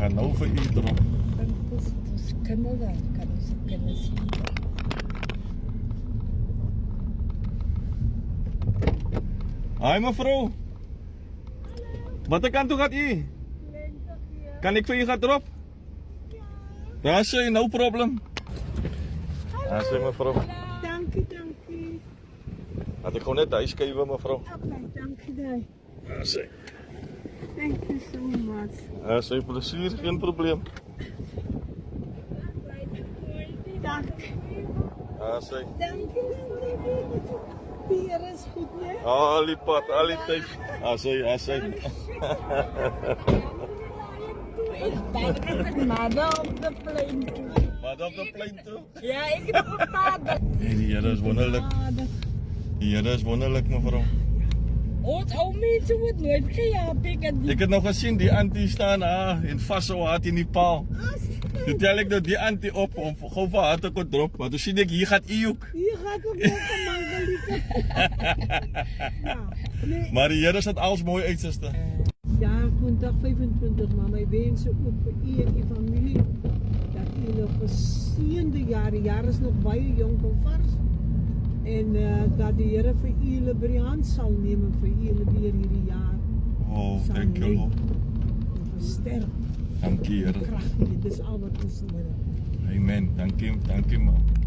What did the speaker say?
gaan nou vir u drop. Ons kinderen kan ons kunnen zien. Hi mevrou. Watter kant toe gaat u? Kan ik voor u gaan drop? Daar sê, no problem. Daar sê mevrou. Dankie, dankie. Laat ek gewoon net huis skuiwe mevrou. Okay, dankie daai. Daar sê. Thank you so much. Daar sê plesier, geen probleem. Dankie. Daar sê. Dankie. Die Here is goed, né? Al die pad, al die tyd. Daar sê, daar sê. Mother of the plane. Maar op de plein toe. Ja, ik heb een vader. Nee, die Here is wonderlik. Die Here is wonderlik mevrou. Ons ou mense word nooit gehelp ek het Ek het nou gesien die auntie staan daar en vashou haar in die paal. Toe tel ek nou die auntie op om gou vir haar te kon drop, maar toe sien ek hier gaan u ook. Hier gaat ook nog een mangelike. Ja, nee. Maar die Here sit alles mooi uit, suster. Ja, Woensdag 25, maar my wense ook vir u en die familie dat u nog geseënde jaar is nog baie jonk en vars. En dat die Here vir u hulle by die hand sal neem en vir u hulle weer hierdie jaar Oh, sal thank you lei Lord. en versterk. Dankie Here. Krag gee, dis al wat ons nodig het. Amen. Dankie, man.